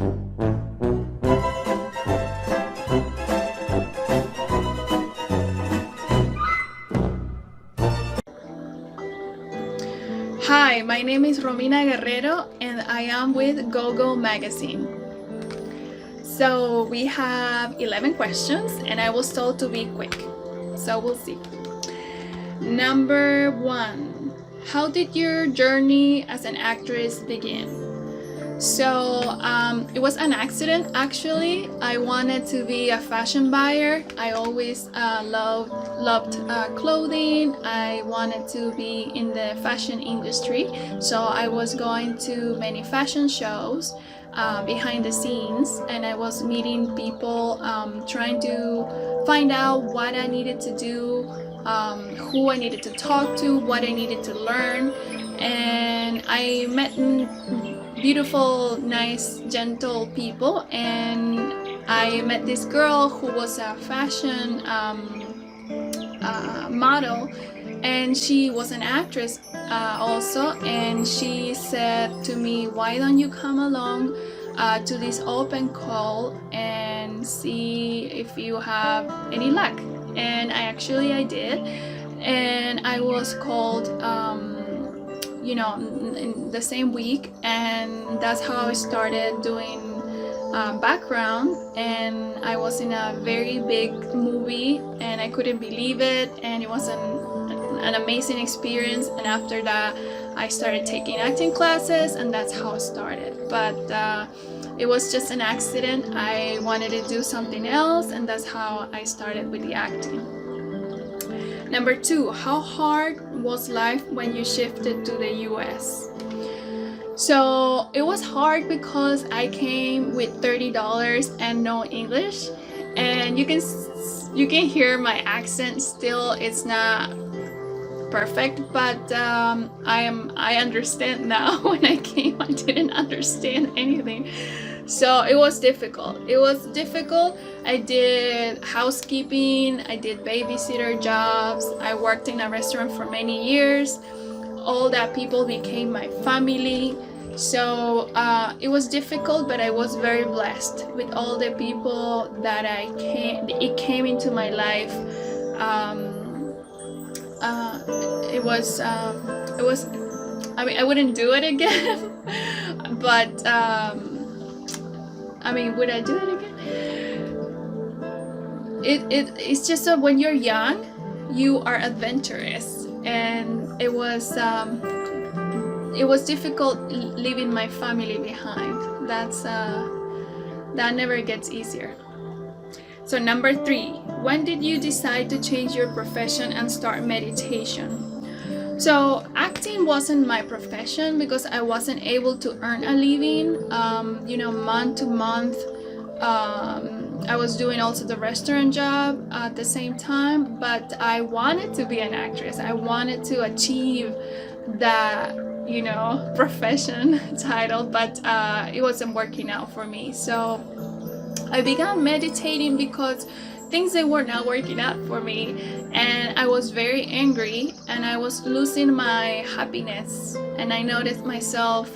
Hi, my name is Romina Guerrero and I am with GOGO magazine. So we have 11 questions and I was told to be quick. So we'll see. Number 1. How did your journey as an actress begin? So it was an accident actually. I wanted to be a fashion buyer. I always loved clothing. I wanted to be in the fashion industry. So I was going to many fashion shows behind the scenes, and I was meeting people, trying to find out what I needed to do, who I needed to talk to, what I needed to learn. And I met beautiful, nice, gentle people, and I met this girl who was a fashion model, and she was an actress also, and she said to me, why don't you come along to this open call and see if you have any luck? And I did, and I was called in the same week, and that's how I started doing background. And I was in a very big movie and I couldn't believe it, and it was an amazing experience. And after that I started taking acting classes, and that's how it started. But it was just an accident. I wanted to do something else, and that's how I started with the acting. Number 2, how hard was life when you shifted to the US? So it was hard because I came with $30 and no English, and you can hear my accent still. It's not perfect, but I understand now. When I came, I didn't understand anything. So it was difficult. I did housekeeping, I did babysitter jobs, I worked in a restaurant for many years. All that people became my family. So it was difficult, but I was very blessed with all the people that it came into my life. I wouldn't do it again, but would I do it again? It's just that when you're young, you are adventurous, and it was difficult leaving my family behind. That never gets easier. So number 3, when did you decide to change your profession and start meditation? So acting wasn't my profession because I wasn't able to earn a living, month to month. I was doing also the restaurant job at the same time, but I wanted to be an actress. I wanted to achieve that, profession title, but it wasn't working out for me. So I began meditating because things that were not working out for me, and I was very angry, and I was losing my happiness, and I noticed myself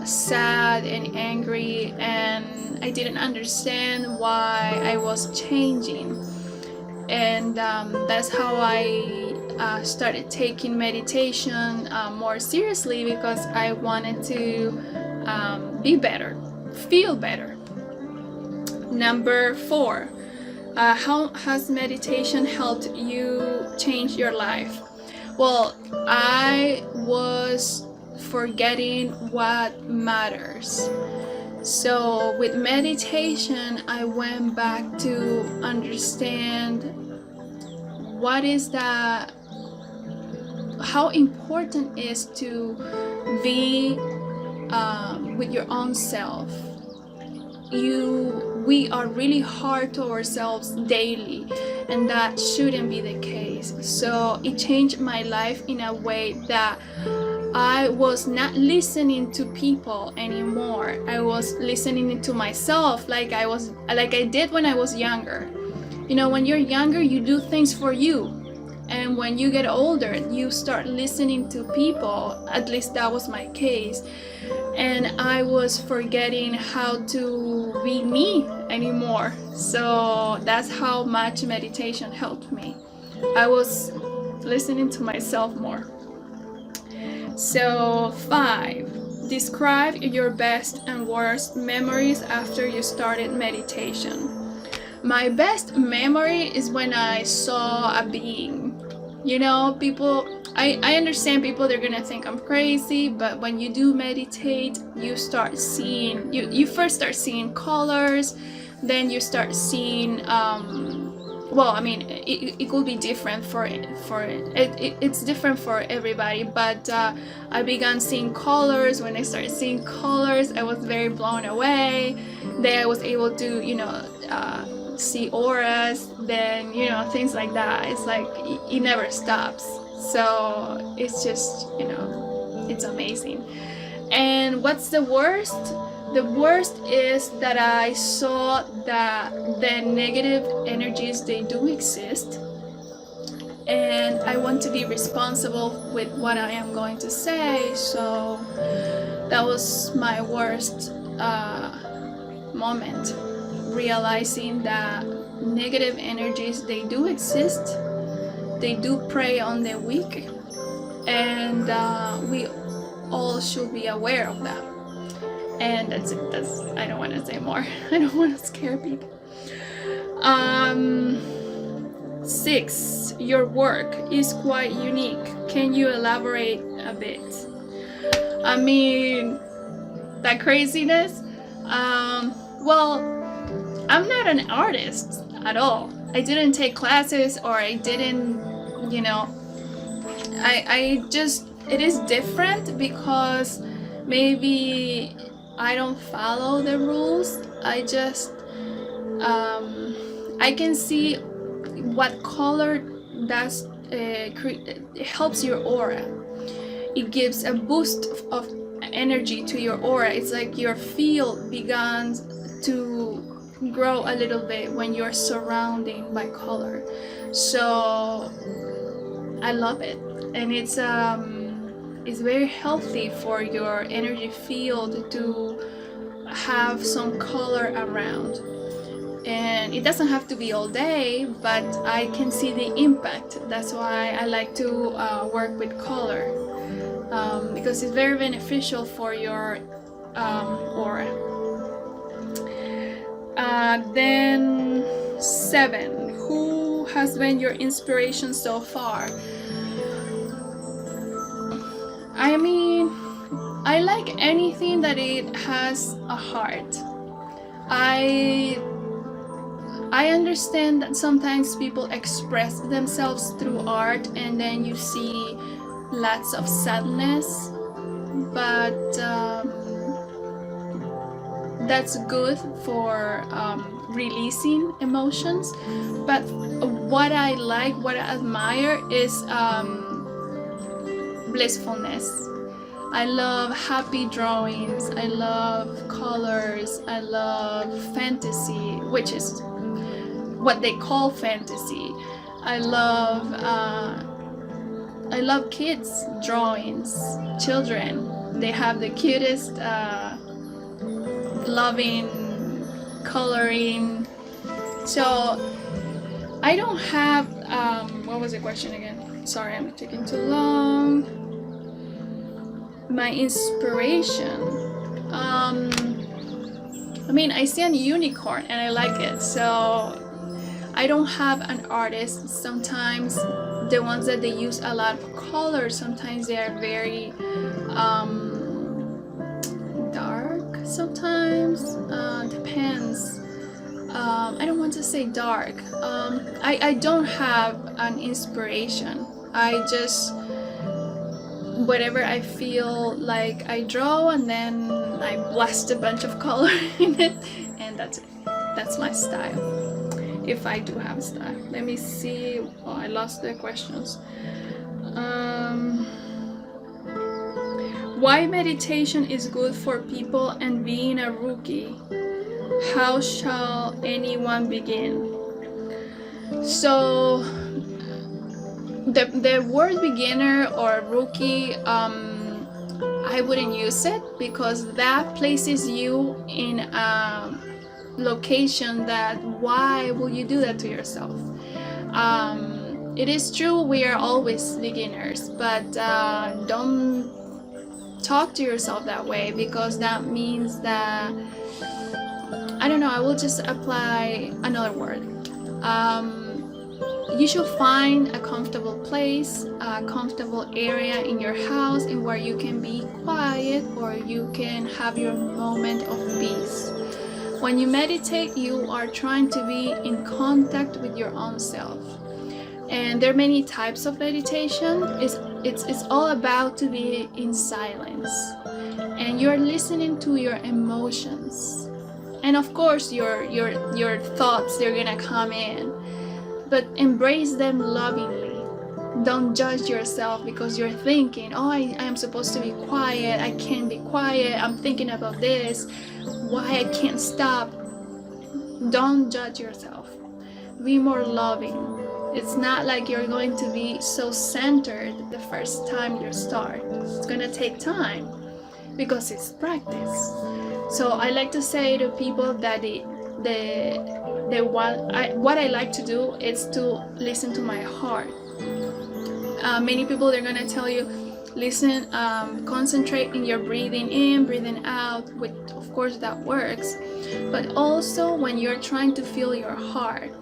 sad and angry, and I didn't understand why I was changing. And that's how I started taking meditation more seriously, because I wanted to be better, feel better. Number 4, how has meditation helped you change your life? Well, I was forgetting what matters. So with meditation, I went back to understand how important it is to be with your own self. We are really hard to ourselves daily, and that shouldn't be the case. So it changed my life in a way that I was not listening to people anymore. I was listening to myself, like I did when I was younger. When you're younger, you do things for you, and then when you get older, you start listening to people, at least that was my case, and I was forgetting how to be me anymore. So that's how much meditation helped me. I was listening to myself more. So 5, describe your best and worst memories after you started meditation. My best memory is when I saw a being. You know, people, I understand people, they're gonna think I'm crazy, but when you do meditate, you start seeing, you first start seeing colors, then you start seeing, well, I mean, it could be different it's different for everybody, but I began seeing colors. When I started seeing colors, I was very blown away. Then I was able to, see auras, then, things like that. It's like it never stops. So it's just, it's amazing. And what's the worst? The worst is that I saw that the negative energies, they do exist, and I want to be responsible with what I am going to say. So that was my worst moment, realizing that negative energies, they do exist, they do prey on the weak, and we all should be aware of that. And that's it. I don't want to say more. I don't want to scare people. 6, your work is quite unique. Can you elaborate a bit? I mean, that craziness. Well, I'm not an artist at all. I didn't take classes, or I didn't, I just, it is different because maybe I don't follow the rules. I just, I can see what color does, it helps your aura. It gives a boost of energy to your aura. It's like your field begins to grow a little bit when you're surrounding by color. So I love it, and it's very healthy for your energy field to have some color around. And it doesn't have to be all day, but I can see the impact. That's why I like to work with color, because it's very beneficial for your aura. Then 7, who has been your inspiration so far? I mean, I like anything that it has a heart. I understand that sometimes people express themselves through art, and then you see lots of sadness, but that's good for releasing emotions. But what I like, what I admire is blissfulness. I love happy drawings, I love colors, I love fantasy, which is what they call fantasy. I love kids' drawings, children. They have the cutest loving coloring. So I don't have what was the question again? Sorry, I'm taking too long. My inspiration, I mean, I see a unicorn and I like it, so I don't have an artist. Sometimes the ones that they use a lot of colors, sometimes they are very dark, sometimes depends. I don't want to say dark. I don't have an inspiration. I just, whatever I feel like, I draw, and then I blast a bunch of color in it, and that's it. That's my style, if I do have a style. Let me see. Oh, I lost the questions. Why meditation is good for people and being a rookie? How shall anyone begin? So the word beginner or rookie, I wouldn't use it, because that places you in a location that, why will you do that to yourself? It is true we are always beginners, but don't talk to yourself that way, because that means that, I don't know, I will just apply another word. You should find a comfortable place, a comfortable area in your house in where you can be quiet, or you can have your moment of peace. When you meditate, you are trying to be in contact with your own self. And there are many types of meditation. It's all about to be in silence, and you're listening to your emotions, and of course your thoughts, they're gonna come in, but embrace them lovingly. Don't judge yourself because you're thinking, oh, I am supposed to be quiet, I can't be quiet, I'm thinking about this, why I can't stop. Don't judge yourself. Be more loving. It's not like you're going to be so centered the first time you start. It's gonna take time, because it's practice. So I like to say to people that what I like to do is to listen to my heart. Many people, they're gonna tell you, listen, concentrate in your breathing in, breathing out, which of course that works. But also when you're trying to feel your heart,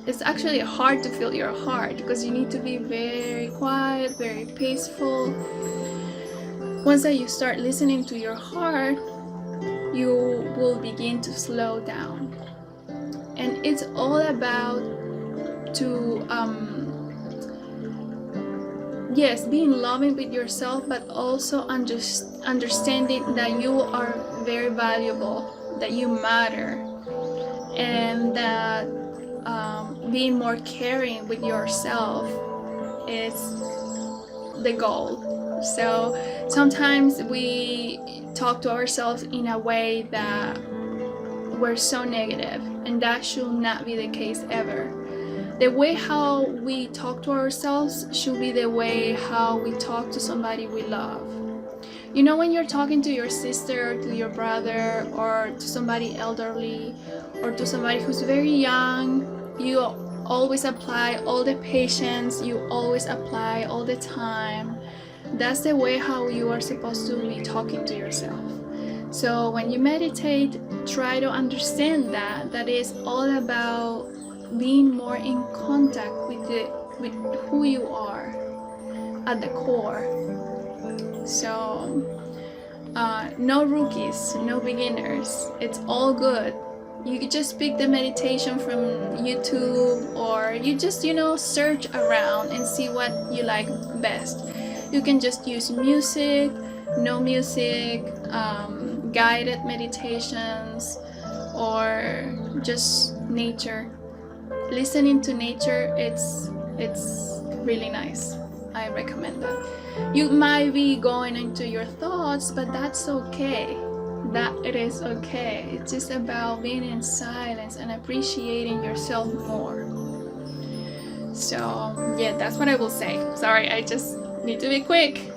it's actually hard to feel your heart, because you need to be very quiet, very peaceful. Once that you start listening to your heart, you will begin to slow down. And it's all about to yes, being loving with yourself, but also understanding that you are very valuable, that you matter, and that being more caring with yourself is the goal. So sometimes we talk to ourselves in a way that we're so negative, and that should not be the case ever. The way how we talk to ourselves should be the way how we talk to somebody we love. You know, when you're talking to your sister, or to your brother, or to somebody elderly, or to somebody who's very young, you always apply all the patience, you always apply all the time. That's the way how you are supposed to be talking to yourself. So when you meditate, try to understand that is all about being more in contact with who you are at the core. So no rookies, no beginners, it's all good. You could just pick the meditation from YouTube, or you just, search around and see what you like best. You can just use music, no music, guided meditations, or just nature. Listening to nature, it's really nice. I recommend that. You might be going into your thoughts, but that's okay. That it is okay. It's just about being in silence and appreciating yourself more. So yeah, that's what I will say. Sorry, I just need to be quick.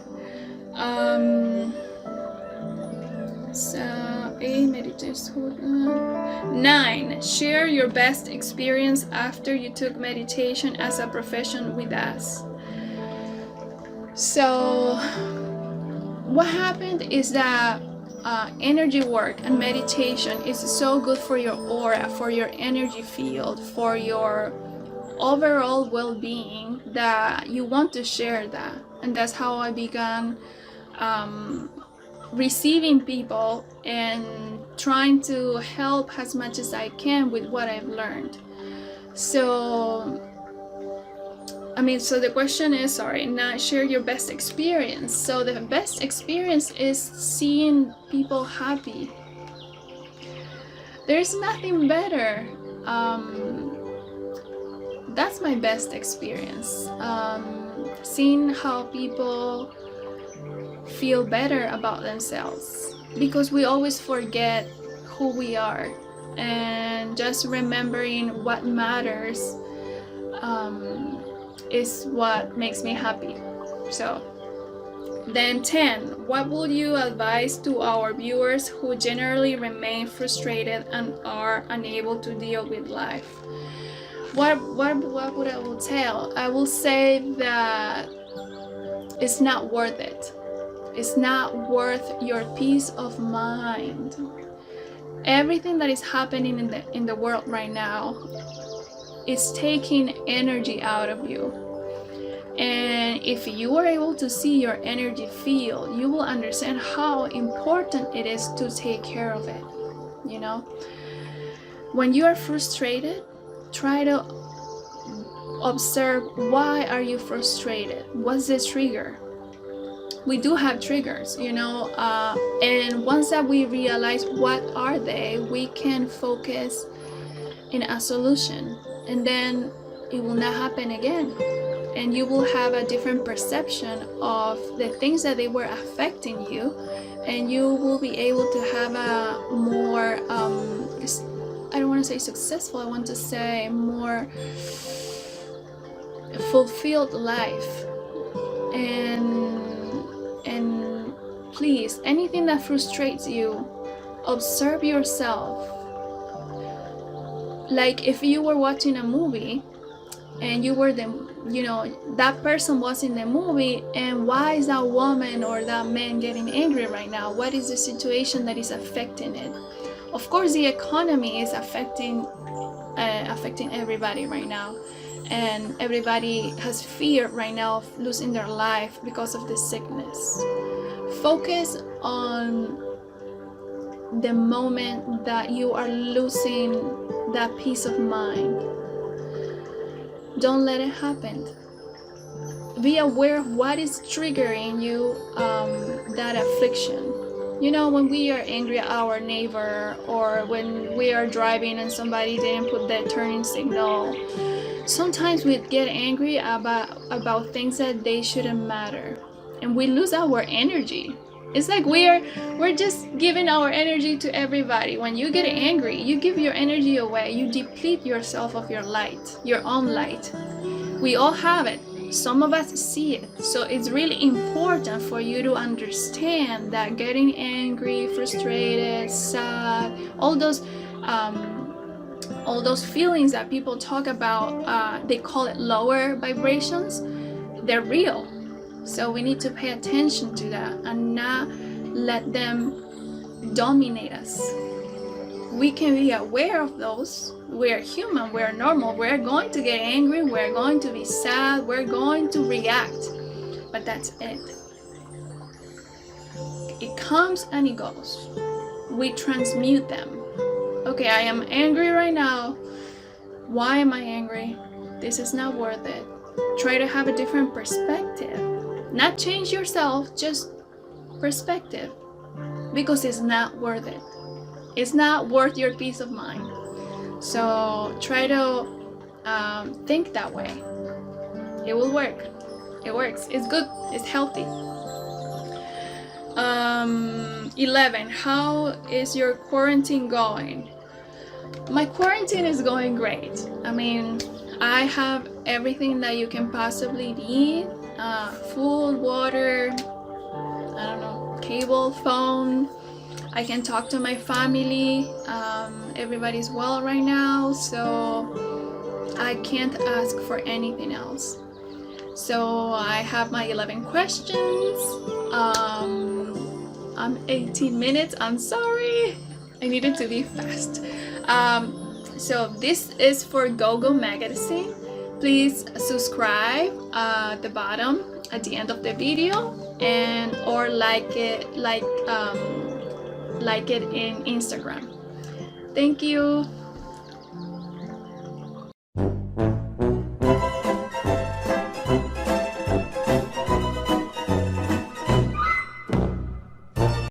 So 8 meditation. 9. Share your best experience after you took meditation as a profession with us. So what happened is that energy work and meditation is so good for your aura, for your energy field, for your overall well-being, that you want to share that. And that's how I began receiving people and trying to help as much as I can with what I've learned. So the question is, now share your best experience. So the best experience is seeing people happy. There's nothing better. That's my best experience. Seeing how people feel better about themselves, because we always forget who we are, and just remembering what matters is what makes me happy. So then 10, what would you advise to our viewers who generally remain frustrated and are unable to deal with life? What would I will tell? I will say that it's not worth it. It's not worth your peace of mind. Everything that is happening in the world right now is taking energy out of you. And if you are able to see your energy field, you will understand how important it is to take care of it. You know, when you are frustrated, try to observe, why are you frustrated? What's the trigger? We do have triggers, you know, and once that we realize what are they, we can focus in a solution, and then it will not happen again, and you will have a different perception of the things that they were affecting you, and you will be able to have a more I don't want to say successful, I want to say more fulfilled life. And please, anything that frustrates you, observe yourself. Like if you were watching a movie and you were that person was in the movie, and why is that woman or that man getting angry right now? What is the situation that is affecting it? Of course, the economy is affecting everybody right now, and everybody has fear right now of losing their life because of the sickness. Focus on the moment that you are losing that peace of mind. Don't let it happen. Be aware of what is triggering you, that affliction. You know, when we are angry at our neighbor, or when we are driving and somebody didn't put the turning signal, sometimes we get angry about things that they shouldn't matter, and we lose our energy. It's like we're just giving our energy to everybody. When you get angry, you give your energy away. You deplete yourself of your light, your own light. We all have it. Some of us see it. So it's really important for you to understand that getting angry, frustrated, sad, all those feelings that people talk about, they call it lower vibrations, they're real. So we need to pay attention to that and not let them dominate us. We can be aware of those. We're human, we're normal, we're going to get angry, we're going to be sad, we're going to react, but that's it. It comes and it goes. We transmute them. Okay, I am angry right now. Why am I angry? This is not worth it. Try to have a different perspective. Not change yourself, just perspective. Because it's not worth it. It's not worth your peace of mind. So try to think that way. It will work. It works. It's good. It's healthy. 11. How is your quarantine going? My quarantine is going great. I mean, I have everything that you can possibly need. Food, water, I don't know, cable, phone. I can talk to my family. Everybody's well right now, so I can't ask for anything else. So I have my 11 questions. I'm 18 minutes. I'm sorry. I needed to be fast. So this is for GOGO magazine. Please subscribe at the bottom at the end of the video, and or like it in Instagram. Thank you.